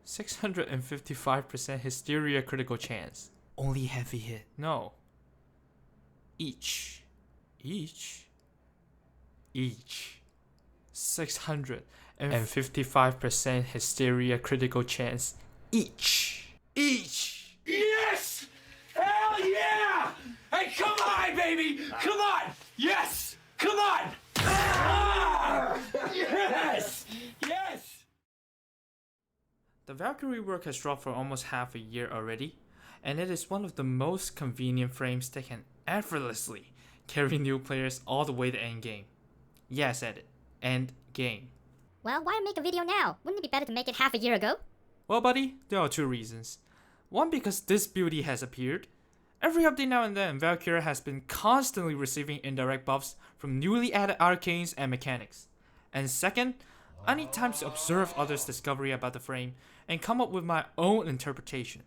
655% Hysteria critical chance. Only heavy hit. No. Each. 655% Hysteria critical chance. Each. Yes! Hell yeah! Hey, come on, baby! Come on! Yes! Come on! Ah! Yes! Yes! The Valkyr rework has dropped for almost half a year already, and it is one of the most convenient frames that can effortlessly carry new players all the way to endgame. Yeah, I said it. End game. Well, why make a video now? Wouldn't it be better to make it half a year ago? Well, buddy, there are two reasons. One, because this beauty has appeared. Every update now and then, Valkyr has been constantly receiving indirect buffs from newly added arcanes and mechanics. And second, I need time to observe others' discovery about the frame and come up with my own interpretation.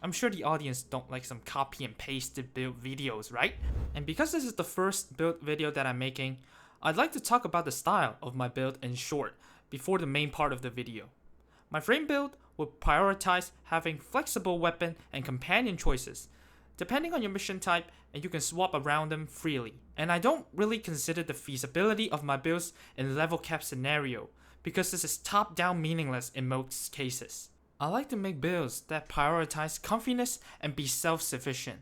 I'm sure the audience don't like some copy and pasted build videos, right? And because this is the first build video that I'm making, I'd like to talk about the style of my build in short before the main part of the video. My frame build will prioritize having flexible weapon and companion choices, depending on your mission type, and you can swap around them freely. And I don't really consider the feasibility of my builds in level cap scenario, because this is top-down meaningless in most cases. I like to make builds that prioritize comfiness and be self-sufficient.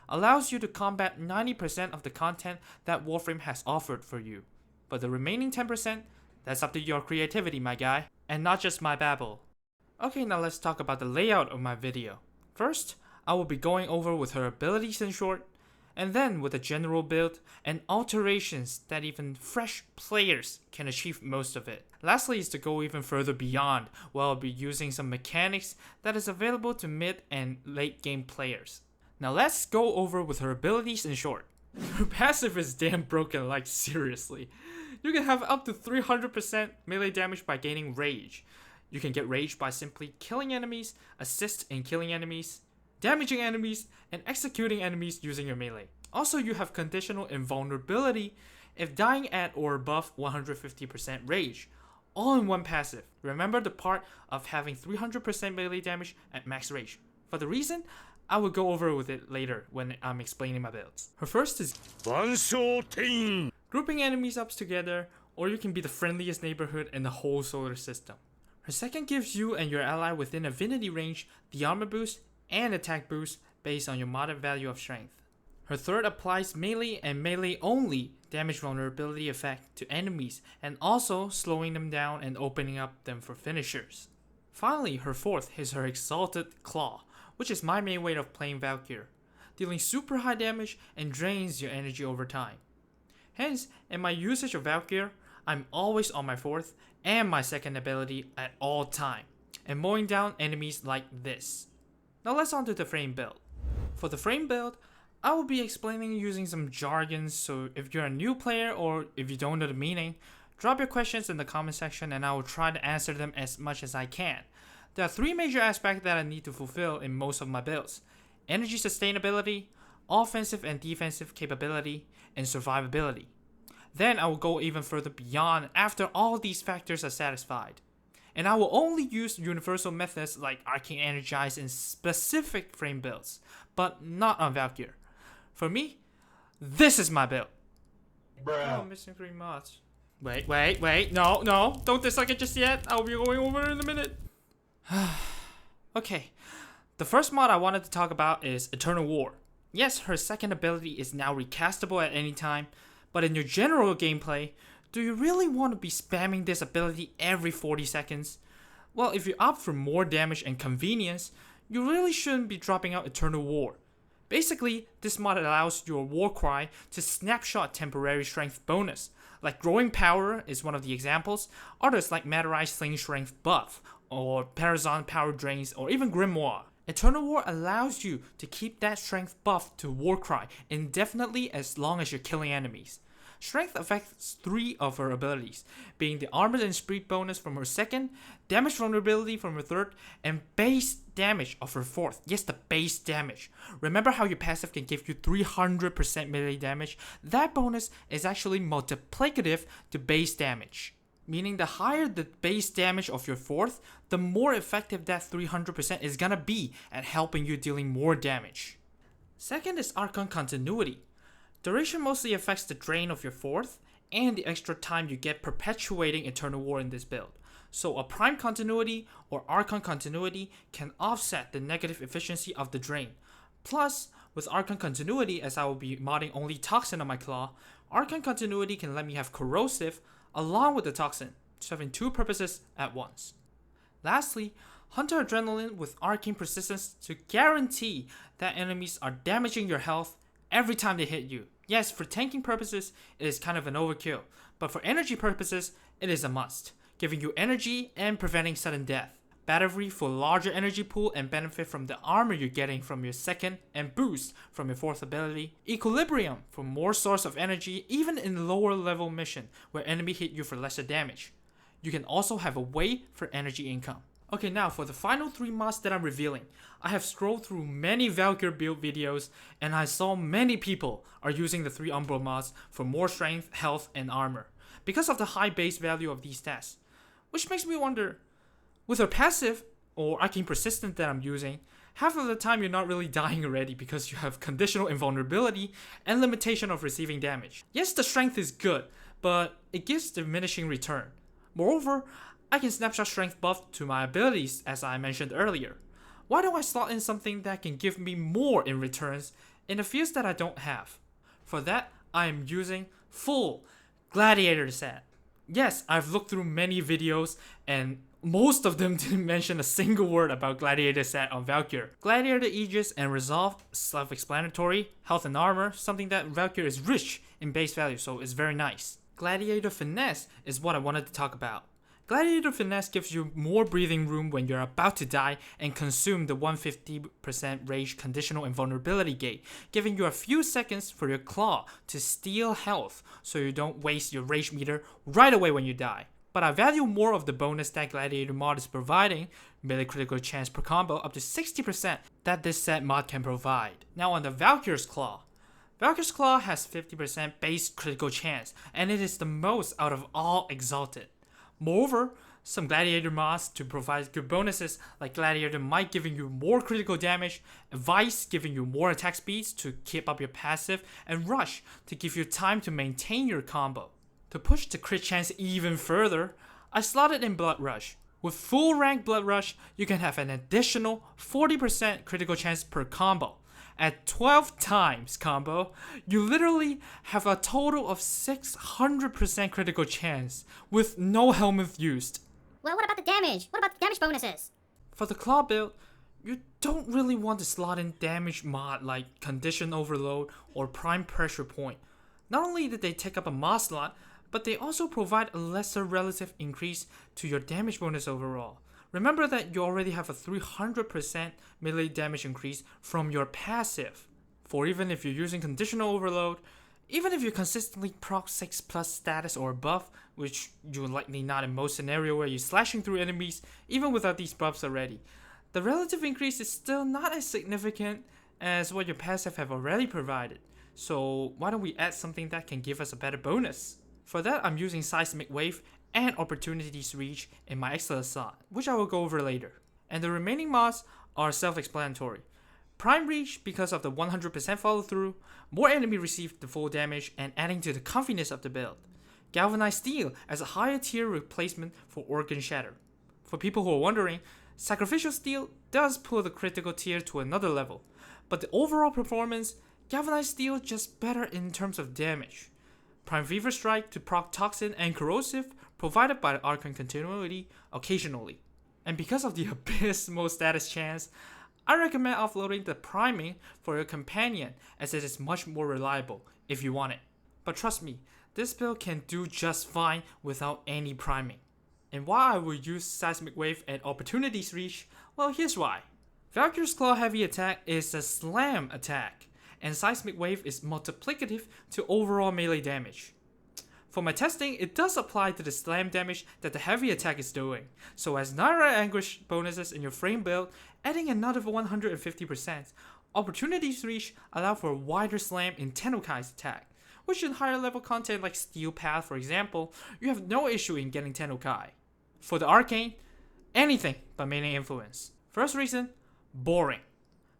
Allows you to combat 90% of the content that Warframe has offered for you. But the remaining 10%, that's up to your creativity, my guy, and not just my babble. Okay, now let's talk about the layout of my video. First, I will be going over with her abilities in short, and then with a general build and alterations that even fresh players can achieve most of it. Lastly is to go even further beyond, where I'll be using some mechanics that is available to mid and late game players. Now let's go over with her abilities in short. Her passive is damn broken, like seriously. You can have up to 300% melee damage by gaining rage. You can get rage by simply killing enemies, assist in killing enemies, damaging enemies, and executing enemies using your melee. Also, you have conditional invulnerability if dying at or above 150% rage, all in one passive. Remember the part of having 300% melee damage at max rage. For the reason, I will go over with it later when I'm explaining my builds. Her first is grouping enemies up together, or you can be the friendliest neighborhood in the whole solar system. Her second gives you and your ally within affinity range the armor boost and attack boost based on your modded value of strength. Her third applies melee and melee only damage vulnerability effect to enemies, and also slowing them down and opening up them for finishers. Finally, her fourth is her Exalted Claw, which is my main way of playing Valkyr, dealing super high damage and drains your energy over time. Hence, in my usage of Valkyr, I'm always on my fourth and my second ability at all time, and mowing down enemies like this. Now let's on to the frame build. For the frame build, I will be explaining using some jargon, so if you're a new player or if you don't know the meaning, drop your questions in the comment section and I will try to answer them as much as I can. There are three major aspects that I need to fulfill in most of my builds: energy sustainability, offensive and defensive capability, and survivability. Then I will go even further beyond after all these factors are satisfied. And I will only use universal methods like Arcane Energize in specific frame builds, but not on Valkyr. For me, this is my build. Bruh. Oh, I'm missing 3 mods. Wait, no, don't dislike it just yet. I'll be going over in a minute. Okay, the first mod I wanted to talk about is Eternal War. Yes, her second ability is now recastable at any time, but in your general gameplay, do you really want to be spamming this ability every 40 seconds? Well, if you opt for more damage and convenience, you really shouldn't be dropping out Eternal War. Basically, this mod allows your war cry to snapshot temporary strength bonus, like Growing Power is one of the examples, others like Matterai Sling Strength buff, or Parazon Power Drains, or even Grimoire. Eternal War allows you to keep that strength buff to Warcry indefinitely as long as you're killing enemies. Strength affects 3 of her abilities, being the Armored and Speed bonus from her second, damage vulnerability from her third, and base damage of her fourth. Yes, the base damage. Remember how your passive can give you 300% melee damage? That bonus is actually multiplicative to base damage. meaning the higher the base damage of your 4th, the more effective that 300% is gonna be at helping you dealing more damage. Second is Arcane Continuity. Duration mostly affects the drain of your 4th and the extra time you get perpetuating Eternal War in this build. So a Prime Continuity or Arcane Continuity can offset the negative efficiency of the drain. Plus, with Arcane Continuity, as I will be modding only Toxin on my claw, Arcane Continuity can let me have Corrosive along with the Toxin, serving 2 purposes at once. Lastly, Hunter Adrenaline with Arcane Persistence to guarantee that enemies are damaging your health every time they hit you. Yes, for tanking purposes, it is kind of an overkill, but for energy purposes, it is a must, giving you energy and preventing sudden death. Battery for larger energy pool and benefit from the armor you're getting from your 2nd, and boost from your 4th ability. Equilibrium for more source of energy even in lower level mission where enemy hit you for lesser damage. You can also have a way for energy income. Okay, now for the final 3 mods that I'm revealing. I have scrolled through many Valkyr build videos and I saw many people are using the 3 Umbral mods for more strength, health, and armor because of the high base value of these stats. Which makes me wonder, with a passive or Arcane Persistent that I'm using, half of the time you're not really dying already because you have conditional invulnerability and limitation of receiving damage. Yes, the strength is good, but it gives diminishing return. Moreover, I can snapshot strength buff to my abilities as I mentioned earlier. Why don't I slot in something that can give me more in returns in the fields that I don't have? For that, I am using full Gladiator set. Yes, I've looked through many videos and most of them didn't mention a single word about Gladiator set on Valkyr. Gladiator Aegis and Resolve, self-explanatory, health and armor, something that Valkyr is rich in base value, so it's very nice. Gladiator Finesse is what I wanted to talk about. Gladiator Finesse gives you more breathing room when you're about to die and consume the 150% rage conditional invulnerability gate, giving you a few seconds for your claw to steal health so you don't waste your rage meter right away when you die. But I value more of the bonus that Gladiator mod is providing, melee critical chance per combo up to 60% that this set mod can provide. Now on the Valkyr's Claw. Valkyr's Claw has 50% base critical chance and it is the most out of all Exalted. Moreover, some Gladiator mods to provide good bonuses like Gladiator Might giving you more critical damage, Vice giving you more attack speeds to keep up your passive, and Rush to give you time to maintain your combo. To push the crit chance even further, I slotted in Blood Rush. With full rank Blood Rush, you can have an additional 40% critical chance per combo. At 12 times combo, you literally have a total of 600% critical chance with no helmet used. Well, what about the damage? What about the damage bonuses? For the claw build, you don't really want to slot in damage mod like Condition Overload or Prime Pressure Point. Not only did they take up a mod slot, but they also provide a lesser relative increase to your damage bonus overall. Remember that you already have a 300% melee damage increase from your passive. For even if you're using Conditional Overload, even if you consistently proc 6+ status or above, which you're likely not in most scenarios where you're slashing through enemies, even without these buffs already, the relative increase is still not as significant as what your passive have already provided. So why don't we add something that can give us a better bonus? For that, I'm using Seismic Wave and Opportunities Reach in my Excellent slot, which I will go over later. And the remaining mods are self-explanatory. Prime Reach because of the 100% follow through, more enemy receive the full damage and adding to the comfiness of the build. Galvanized Steel as a higher tier replacement for Organ Shatter. For people who are wondering, Sacrificial Steel does pull the critical tier to another level, but the overall performance, Galvanized Steel just better in terms of damage. Prime Fever Strike to proc Toxin and Corrosive provided by the Arcane Continuity occasionally. And because of the abysmal status chance, I recommend offloading the priming for your companion as it is much more reliable if you want it. But trust me, this build can do just fine without any priming. And why I will use Seismic Wave and Opportunities Reach, well here's why. Valkyr's Claw Heavy Attack is a slam attack, and Seismic Wave is multiplicative to overall melee damage. For my testing, it does apply to the slam damage that the heavy attack is doing, so as Naira Anguish bonuses in your frame build, adding another 150%, Opportunities Reach allow for a wider slam in Tenokai's attack, which in higher level content like Steel Path for example, you have no issue in getting Tennokai. For the Arcane, anything but melee influence. First reason, boring.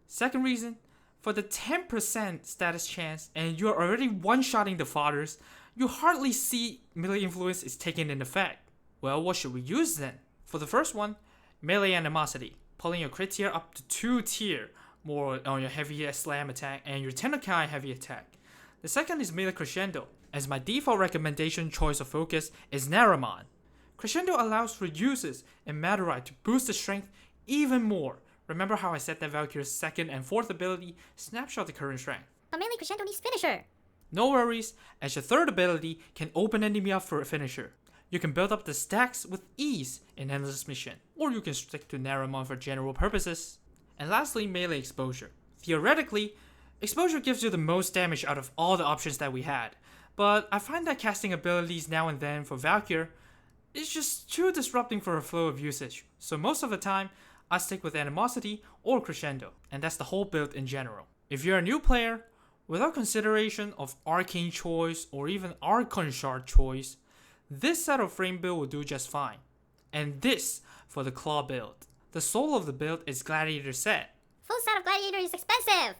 Second reason, for the 10% status chance and you're already one-shotting the fodders, you hardly see melee influence is taken in effect. Well, what should we use then? For the first one, melee animosity, pulling your crit tier up to 2 tier more on your heavy slam attack and your Tennokai heavy attack. The second is melee crescendo, as my default recommendation choice of focus is Naramon. Crescendo allows for users in Madurai to boost the strength even more. Remember how I said that Valkyr's second and fourth ability snapshot the current strength? But mainly Crescendo needs finisher. No worries, as your third ability can open enemy up for a finisher. You can build up the stacks with ease in Endless Mission, or you can stick to Naramon for general purposes. And lastly, melee exposure. Theoretically, exposure gives you the most damage out of all the options that we had, but I find that casting abilities now and then for Valkyr is just too disrupting for a flow of usage, so most of the time, I stick with Animosity or Crescendo, and that's the whole build in general. If you're a new player, without consideration of Arcane choice or even Archon Shard choice, this set of frame build will do just fine. And this for the Claw build. The soul of the build is Gladiator set. Full set of Gladiator is expensive.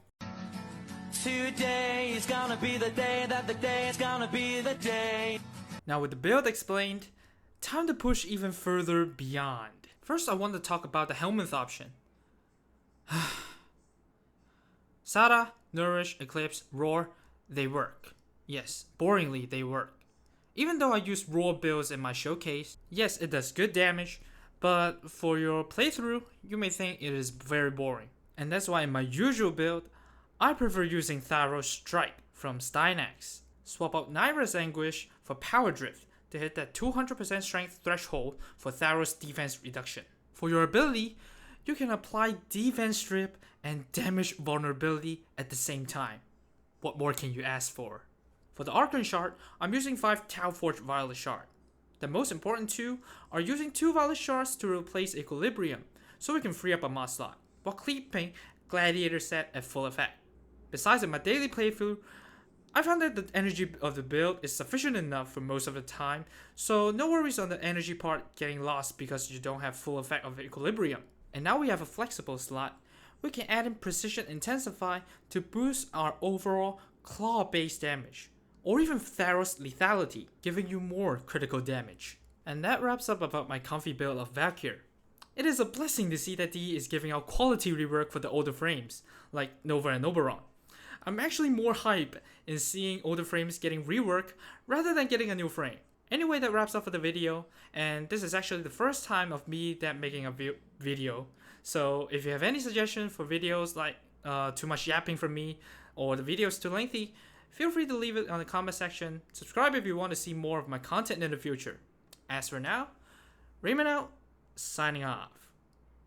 Today is gonna be the day that the day is gonna be the day. Now with the build explained, time to push even further beyond. First I want to talk about the Helminth option. Sada, Nourish, Eclipse, Roar, they work. Yes, boringly they work. Even though I use Roar builds in my showcase, yes it does good damage, but for your playthrough, you may think it is very boring. And that's why in my usual build, I prefer using Tharos Strike from Stynax. Swap out Naira's Anguish for Power Drift to hit that 200% strength threshold for Tharos defense reduction. For your ability, you can apply defense strip and damage vulnerability at the same time. What more can you ask for? For the Arcane Shard, I'm using 5 Tau Forge Violet Shard. The most important two are using 2 Violet Shards to replace Equilibrium, so we can free up a mod slot, while keeping Gladiator set at full effect. Besides in my daily playthrough, I found that the energy of the build is sufficient enough for most of the time, so no worries on the energy part getting lost because you don't have full effect of Equilibrium. And now we have a flexible slot, we can add in Precision Intensify to boost our overall claw based damage, or even Tharos lethality, giving you more critical damage. And that wraps up about my comfy build of Valkyr. It is a blessing to see that DE is giving out quality rework for the older frames, like Nova and Oberon. I'm actually more hype in seeing older frames getting rework rather than getting a new frame. Anyway, that wraps up for the video, and this is actually the first time of me that making a video. So if you have any suggestions for videos like too much yapping from me or the videos too lengthy, feel free to leave it on the comment section. Subscribe if you want to see more of my content in the future. As for now, Raymond out, signing off.